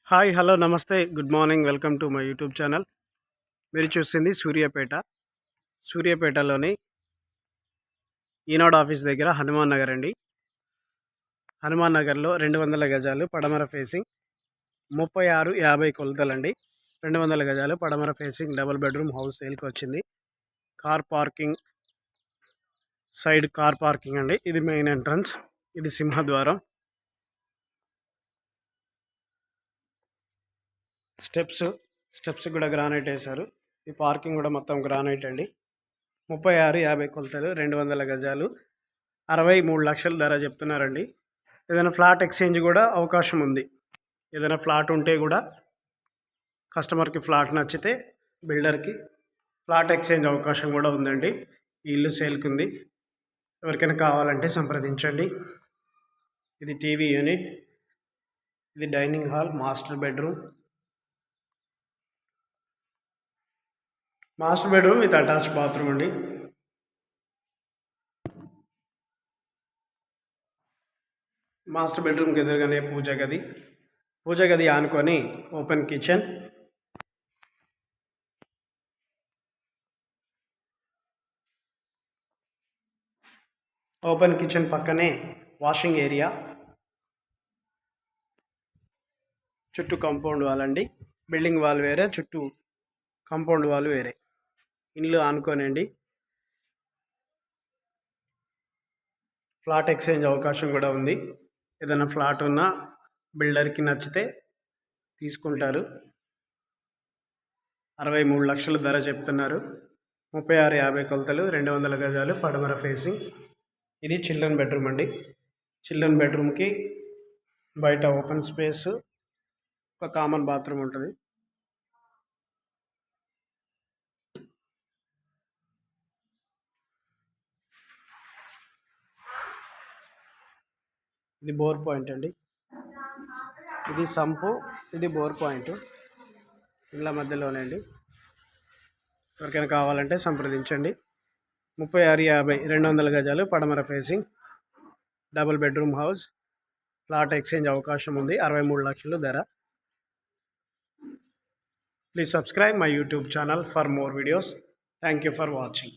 Hi hello నమస్తే good morning welcome to my YouTube channel. మీరు చూస్తుంది సూర్యాపేటలోని ఈనాడు ఆఫీస్ దగ్గర హనుమాన్ నగర్ అండి. హనుమాన్ నగర్లో 200 గజాలు పడమర ఫేసింగ్ 3650 కొలతలండి. 200 గజాలు పడమర ఫేసింగ్ డబుల్ బెడ్రూమ్ హౌస్ సేల్కి వచ్చింది. Car parking, side car parking అండి. ఇది మెయిన్ ఎంట్రన్స్, ఇది సింహద్వారం. స్టెప్స్ కూడా గ్రానైట్ వేశారు. ఈ పార్కింగ్ కూడా మొత్తం గ్రానైట్ అండి. 3650 కొలతలు, 200 గజాలు, 63 లక్షల ధర చెప్తున్నారండి. ఏదైనా ఫ్లాట్ ఎక్స్చేంజ్ కూడా అవకాశం ఉంది. ఏదైనా ఫ్లాట్ ఉంటే కూడా కస్టమర్కి ఫ్లాట్ నచ్చితే బిల్డర్కి ఫ్లాట్ ఎక్స్చేంజ్ అవకాశం కూడా ఉందండి. ఈ ఇల్లు సేల్కి ఉంది. ఎవరికైనా కావాలంటే సంప్రదించండి. ఇది టీవీ యూనిట్, ఇది dining hall, master bedroom with attach bathroom అండి. మాస్టర్ బెడ్రూమ్కి ఎదురుగానే పూజ గది ఆనుకొని ఓపెన్ కిచెన్ పక్కనే వాషింగ్ ఏరియా, చుట్టూ కాంపౌండ్ వాల్ అండి. బిల్డింగ్ వాల్ వేరే, చుట్టూ కాంపౌండ్ వాల్ వేరే. ఇల్లు ఆనుకోనండి. ఫ్లాట్ ఎక్స్చేంజ్ అవకాశం కూడా ఉంది. ఏదైనా ఫ్లాట్ ఉన్నా బిల్డర్కి నచ్చితే తీసుకుంటారు. 63 లక్షలు ధర చెప్తున్నారు. 3650 కొలతలు, 200 గజాలు పడమర ఫేసింగ్. ఇది చిల్డ్రన్ బెడ్రూమ్ అండి. చిల్డ్రన్ బెడ్రూమ్కి బయట ఓపెన్ స్పేస్, ఒక కామన్ బాత్రూమ్ ఉంటుంది. ఇది బోర్ పాయింట్ అండి. ఇది సంపు, ఇది బోర్ పాయింట్. ఇళ్ళ మధ్యలోనే అండి. ఎవరికైనా కావాలంటే సంప్రదించండి. 3650, 200 గజాలు పడమర facing double bedroom house. Flat exchange అవకాశం ఉంది. 63 లక్షలు ధర. Please subscribe my YouTube channel for more videos. Thank you for watching.